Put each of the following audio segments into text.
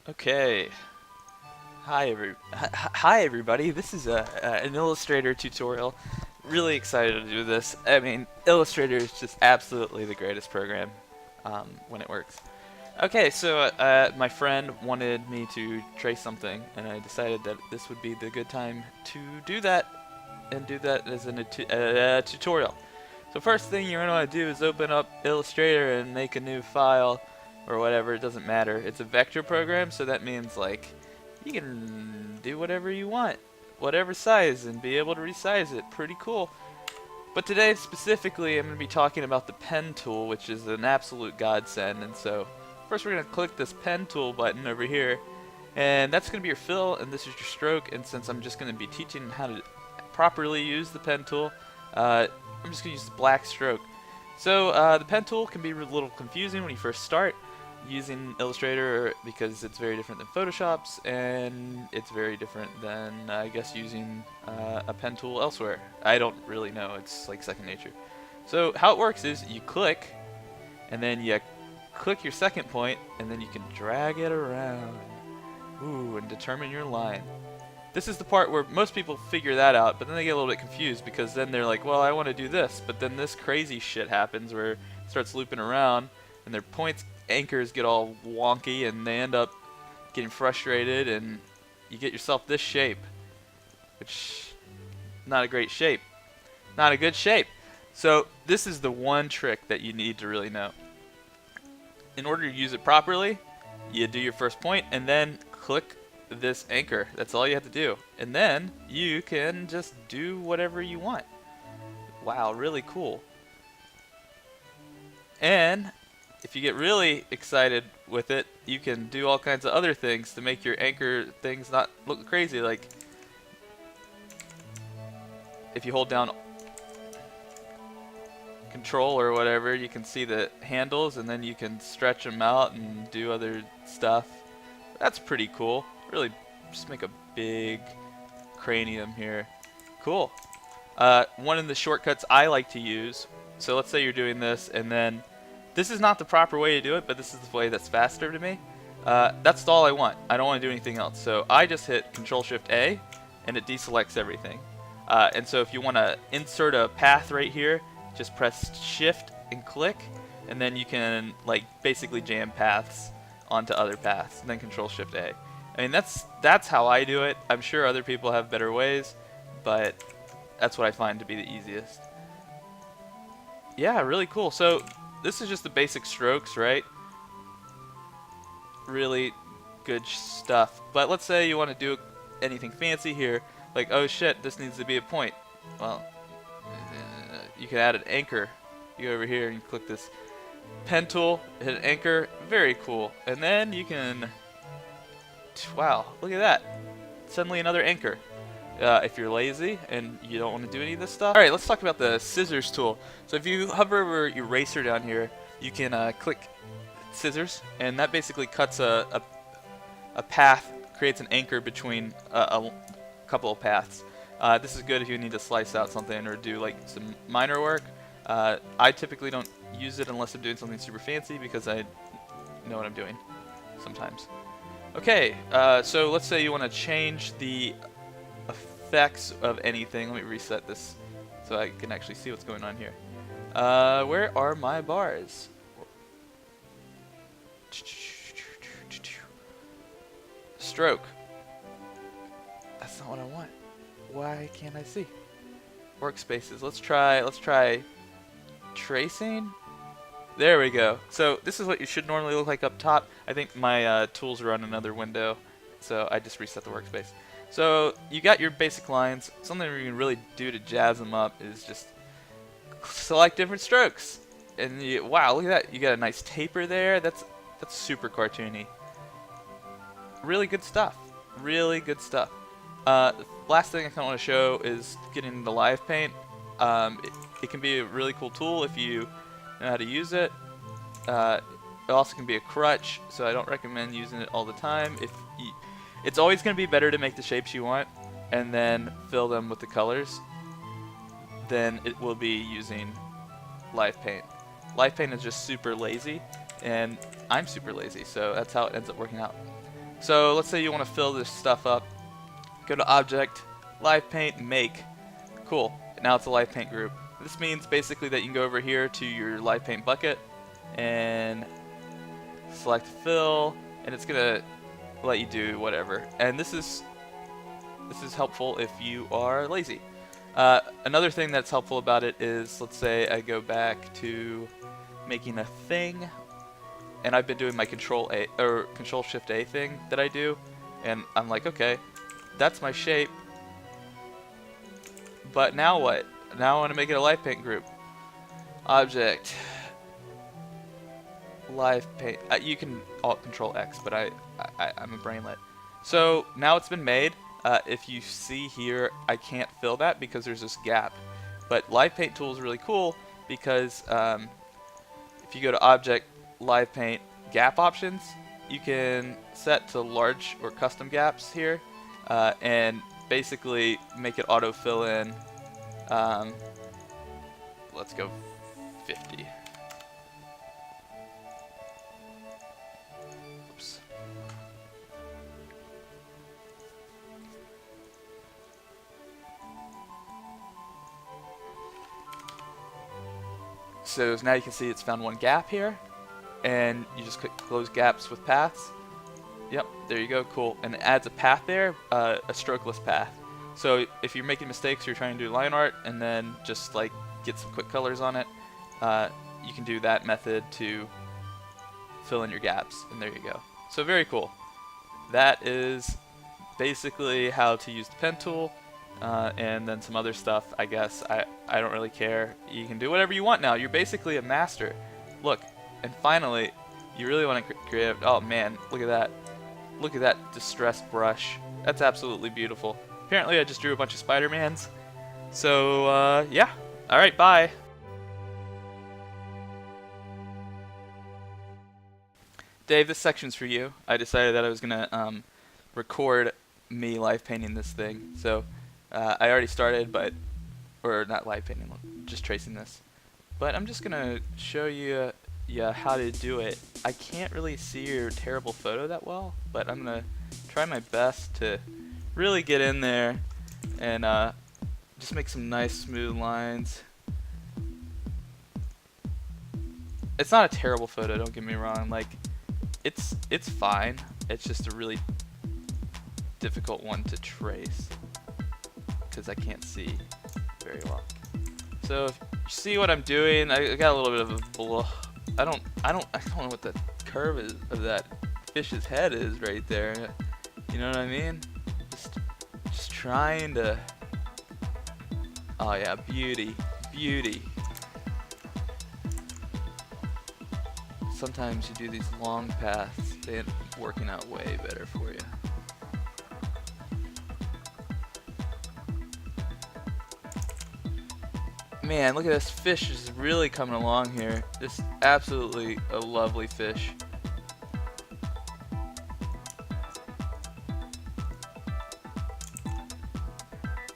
Okay. Hi everybody. This is an Illustrator tutorial. Really excited to do this. I mean, Illustrator is just absolutely the greatest program when it works. Okay, so my friend wanted me to trace something, and I decided that this would be the good time to do that, and do that as a tutorial. So first thing you're going to want to do is open up Illustrator and make a new file or whatever, it doesn't matter. It's a vector program, so that means like you can do whatever you want, whatever size, and be able to resize it. Pretty cool. But today specifically I'm going to be talking about the pen tool, which is an absolute godsend. And so first we're going to click this pen tool button over here, and that's going to be your fill, and this is your stroke. And since I'm just going to be teaching how to properly use the pen tool, I'm just going to use the black stroke. So the pen tool can be a little confusing when you first start using Illustrator because it's very different than Photoshop's, and it's very different than I guess using a pen tool elsewhere. I don't really know, it's like second nature. So how it works is you click, and then you click your second point, and then you can drag it around. Ooh, and determine your line. This is the part where most people figure that out, but then they get a little bit confused because then they're like, well, I want to do this, but then this crazy shit happens where it starts looping around and their points anchors get all wonky and they end up getting frustrated, and you get yourself this shape, which not a great shape, not a good shape. So this is the one trick that you need to really know. In order to use it properly, you do your first point and then click this anchor. That's all you have to do, and then you can just do whatever you want. Wow, really cool. And if you get really excited with it, you can do all kinds of other things to make your anchor things not look crazy. Like if you hold down control or whatever, you can see the handles, and then you can stretch them out and do other stuff. That's pretty cool. Really just make a big cranium here. Cool. One of the shortcuts I like to use, so let's say you're doing this, and then this is not the proper way to do it, but this is the way that's faster to me. That's all I want. I don't want to do anything else. So I just hit Control-Shift-A, and it deselects everything. And so if you want to insert a path right here, just press Shift and click, and then you can like basically jam paths onto other paths, and then Control-Shift-A. I mean, that's how I do it. I'm sure other people have better ways, but that's what I find to be the easiest. Yeah, really cool. So this is just the basic strokes, right? Really good stuff. But let's say you want to do anything fancy here, like, oh shit, this needs to be a point. Well, you can add an anchor. You go over here and you click this pen tool, hit an anchor, very cool. And then you can, wow, look at that. Suddenly another anchor. If you're lazy and you don't want to do any of this stuff. Alright, let's talk about the scissors tool. So if you hover over your eraser down here, you can click scissors, and that basically cuts a path, creates an anchor between a couple of paths. This is good if you need to slice out something or do like some minor work. I typically don't use it unless I'm doing something super fancy because I know what I'm doing sometimes. Okay, so let's say you want to change the effects of anything. Let me reset this so I can actually see what's going on here. Where are my bars? Stroke. That's not what I want. Why can't I see? Workspaces. Let's try tracing. There we go. So this is what you should normally look like up top. I think my tools are on another window, so I just reset the workspace. So you got your basic lines. Something you can really do to jazz them up is just select different strokes. And wow, look at that. You got a nice taper there. That's super cartoony. Really good stuff. Really good stuff. The last thing I kind of want to show is getting into live paint. It can be a really cool tool if you know how to use it. It also can be a crutch, so I don't recommend using it all the time. It's always going to be better to make the shapes you want and then fill them with the colors than it will be using live paint. Live paint is just super lazy, and I'm super lazy, so that's how it ends up working out. So let's say you want to fill this stuff up. Go to Object, Live Paint, Make. Cool. Now it's a Live Paint group. This means basically that you can go over here to your Live Paint bucket and select Fill, and it's gonna let you do whatever. And this is helpful if you are lazy. Another thing that's helpful about it is, let's say I go back to making a thing, and I've been doing my Control Shift A thing that I do, and I'm like, okay, that's my shape, but now what? Now I want to make it a Live Paint group. Object, Live Paint. You can Alt Control X, but I'm a brainlet. So now it's been made. If you see here, I can't fill that because there's this gap. But Live Paint tool is really cool because if you go to Object, Live Paint, Gap Options, you can set to large or custom gaps here, and basically make it auto fill in. Let's go 50. Oops. So now you can see it's found one gap here, and you just click close gaps with paths. Yep, there you go, cool. And it adds a path there, a strokeless path. So if you're making mistakes, you're trying to do line art and then just like get some quick colors on it, you can do that method to fill in your gaps, and there you go. So very cool. That is basically how to use the pen tool, and then some other stuff, I guess. I don't really care. You can do whatever you want now. You're basically a master. Look, and finally, you really want to create, oh man, look at that. Look at that distressed brush. That's absolutely beautiful. Apparently I just drew a bunch of Spider-Mans. So, yeah. Alright, bye. Dave, this section's for you. I decided that I was gonna record me live painting this thing. So, I already started, or not live painting, just tracing this. But I'm just gonna show you how to do it. I can't really see your terrible photo that well, but I'm gonna try my best to really get in there and just make some nice smooth lines. It's not a terrible photo, don't get me wrong. Like, it's fine. It's just a really difficult one to trace because I can't see very well. So if you see what I'm doing, I got a little bit of a blah. I don't know what the curve is of that fish's head is right there. You know what I mean? Just trying to. Oh yeah, beauty, beauty. Sometimes you do these long paths, they end up working out way better for you. Man, look at this fish is really coming along here. This is absolutely a lovely fish.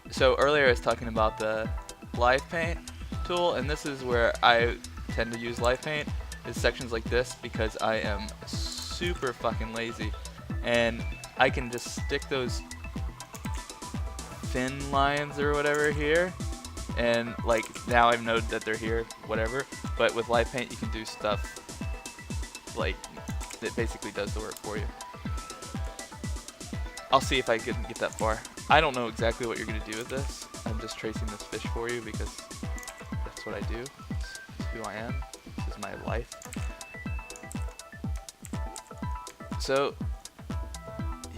So earlier I was talking about the live paint tool, and this is where I tend to use live paint, is sections like this, because I am super fucking lazy. And I can just stick those thin lines or whatever here, and like now I've noted that they're here, whatever. But with live paint you can do stuff like that basically does the work for you. I'll see if I can get that far. I don't know exactly what you're going to do with this. I'm just tracing this fish for you because that's what I do. It's who I am. This is my life. So,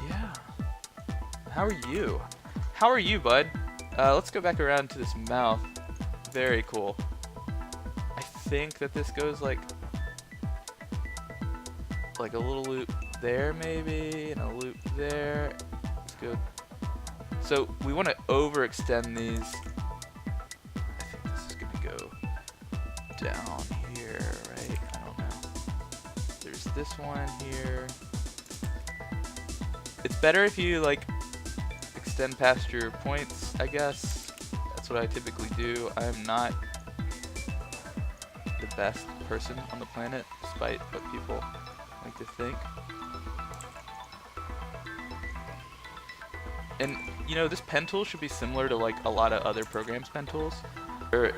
yeah. How are you? How are you, bud? Let's go back around to this mouth. Very cool. I think that this goes like a little loop there maybe, and a loop there. Let's go. So we want to overextend these. I think this is gonna go down here, right? I don't know. There's this one here. It's better if you like extend past your points, I guess. That's what I typically do. I'm not the best person on the planet, despite what people like to think. And you know, this pen tool should be similar to like a lot of other programs pen tools,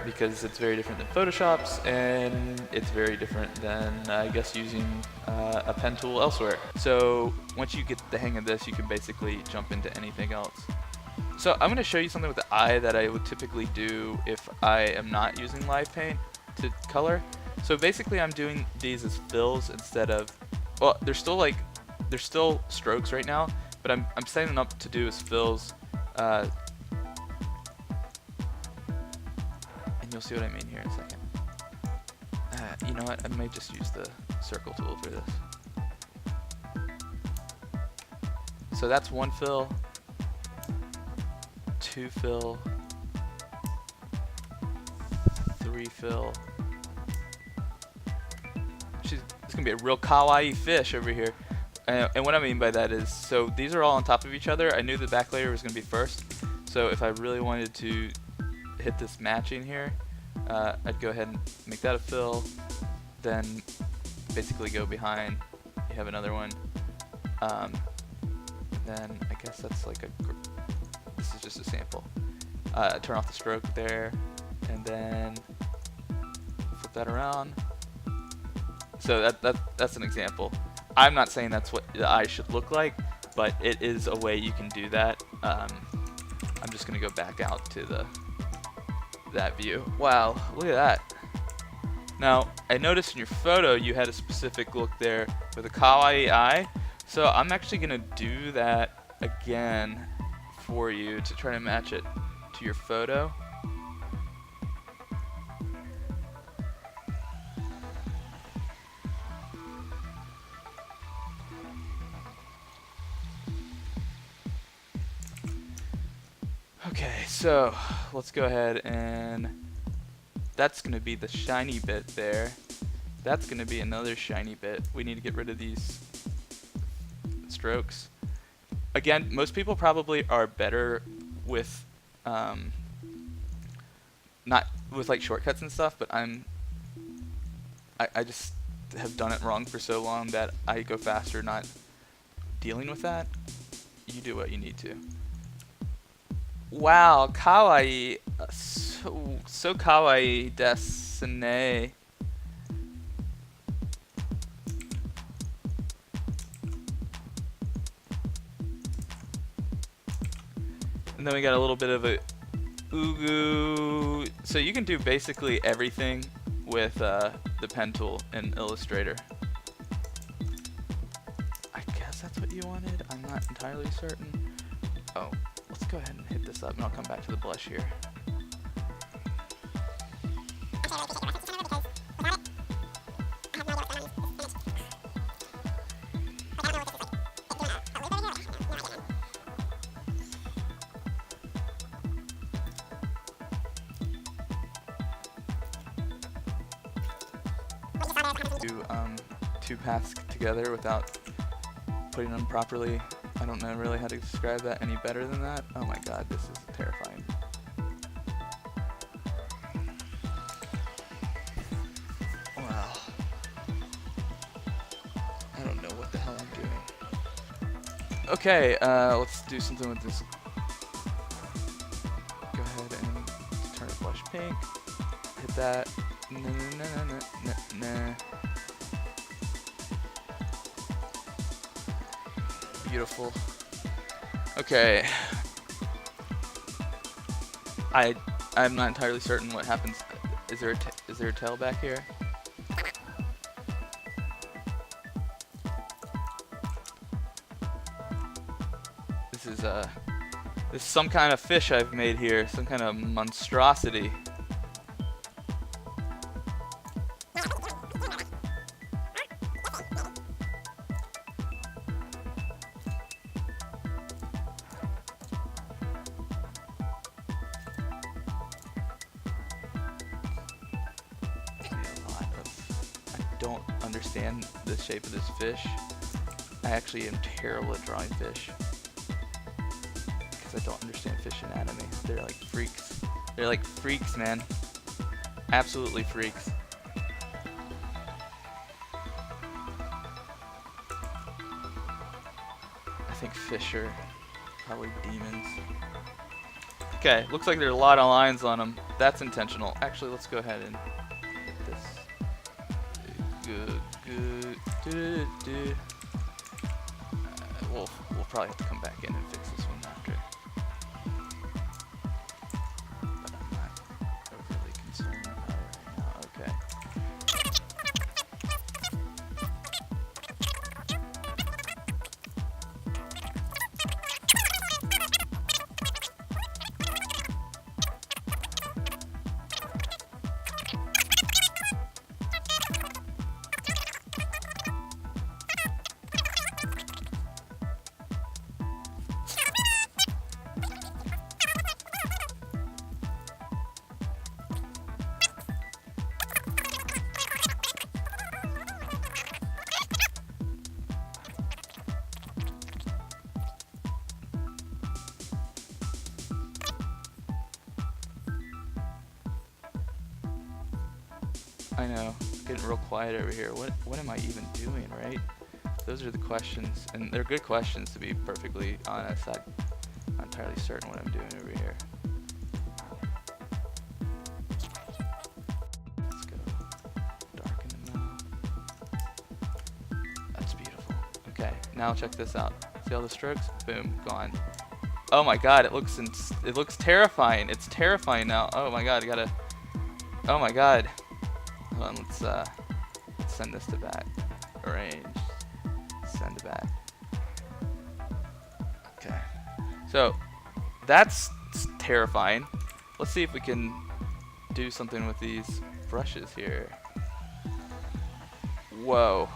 because it's very different than Photoshop's, and it's very different than I guess using a pen tool elsewhere. So once you get the hang of this, you can basically jump into anything else. So I'm going to show you something with the eye that I would typically do if I am not using Live Paint to color. So basically I'm doing these as fills instead of, well, they're still strokes right now, but I'm setting them up to do as fills, and you'll see what I mean here in a second. You know what, I might just use the circle tool for this. So that's one fill, two fill, three fill. It's gonna be a real kawaii fish over here. And what I mean by that is, so these are all on top of each other. I knew the back layer was gonna be first, so if I really wanted to hit this matching here, I'd go ahead and make that a fill, then basically go behind. You have another one. Then I guess that's like this is just a sample. Turn off the stroke there, and then flip that around. So that's an example. I'm not saying that's what the eye should look like, but it is a way you can do that. I'm just gonna go back out to that view. Wow, look at that. Now, I noticed in your photo you had a specific look there with a kawaii eye, so I'm actually gonna do that again for you to try to match it to your photo. Okay, so let's go ahead, and that's going to be the shiny bit there. That's going to be another shiny bit. We need to get rid of these strokes. Again, most people probably are better with not with like shortcuts and stuff, but I just have done it wrong for so long that I go faster not dealing with that. You do what you need to. Wow, kawaii, so kawaii desu ne. And then we got a little bit of a ugu. So you can do basically everything with the pen tool in Illustrator. I guess that's what you wanted. I'm not entirely certain. Oh. Let's go ahead and hit this up, and I'll come back to the blush here. Do two paths together without putting them properly. I don't know really how to describe that any better than that. Oh my god, this is terrifying. Wow. I don't know what the hell I'm doing. Okay, let's do something with this. Go ahead and turn it blush pink. Hit that. Nah. Beautiful. Okay. I'm not entirely certain what happens. Is there a tail back here? This is some kind of fish I've made here, some kind of monstrosity. Don't understand the shape of this fish. I actually am terrible at drawing fish because I don't understand fish anatomy. They're like freaks. They're like freaks, man. Absolutely freaks. I think fish are Probably demons. Okay, looks like there's a lot of lines on them. That's intentional. Actually, let's go ahead and hit this. Good, good. We'll probably have to come back in and fix this one after. But I'm not overly concerned about it right now. Okay. I know, it's getting real quiet over here. What am I even doing, right? Those are the questions, and they're good questions to be perfectly honest. I'm not entirely certain what I'm doing over here. Let's go darken the middle. That's beautiful. Okay, now check this out. See all the strokes? Boom, gone. Oh my god, it looks terrifying. It's terrifying now. Oh my god, I gotta. Oh my god. Hold on, let's send this to back. Arrange. Send to back. Okay. So that's terrifying. Let's see if we can do something with these brushes here. Whoa.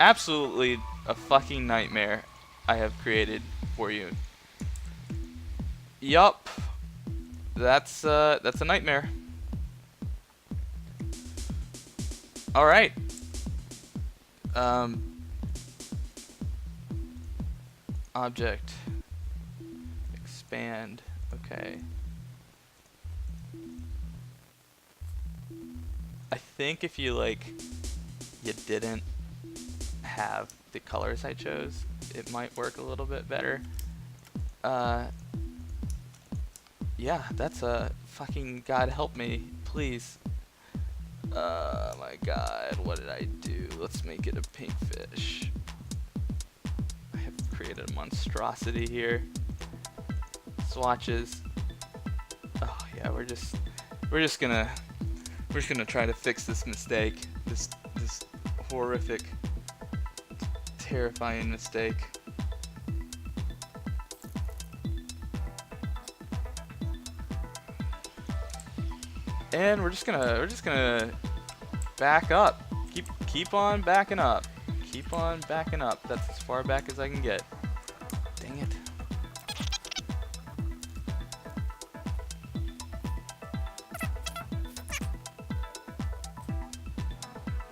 Absolutely a fucking nightmare I have created for you. Yup. That's a nightmare. All right. Object. Expand. Okay. I think if you you didn't have the colors I chose, it might work a little bit better. Yeah, that's a fucking God help me, please. My god, what did I do? Let's make it a pink fish. I have created a monstrosity here. Swatches. Oh yeah, we're just gonna try to fix this mistake. This horrific, terrifying mistake. And we're just gonna back up. Keep on backing up. Keep on backing up. That's as far back as I can get. Dang it.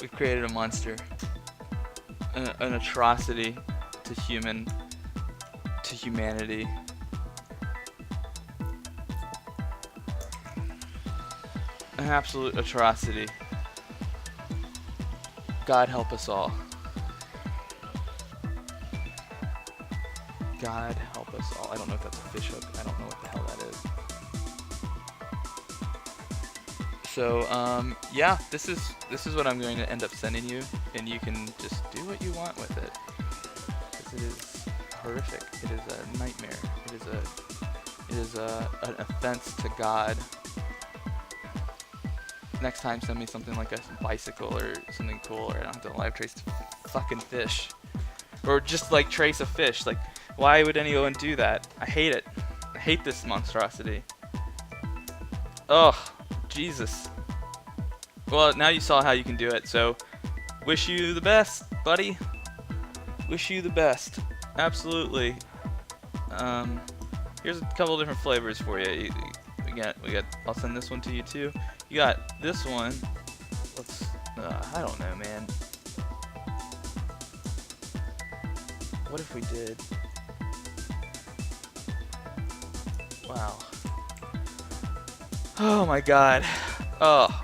We've created a monster. An atrocity to humanity. An absolute atrocity. God help us all. God help us all. I don't know if that's a fish hook. I don't know what the hell that is. So, yeah, this is what I'm going to end up sending you, and you can just do what you want with it. Because it is horrific. It is a nightmare. It is an offense to God. Next time, send me something like a bicycle or something cool, or I don't have to live trace fucking fish, or just trace a fish. Why would anyone do that? I hate it. I hate this monstrosity. Oh, Jesus. Well, now you saw how you can do it. So, wish you the best, buddy. Wish you the best. Absolutely. Here's a couple different flavors for you. We got. I'll send this one to you too. You got this one. Let's. I don't know, man. What if we did? Wow. Oh my God. Oh.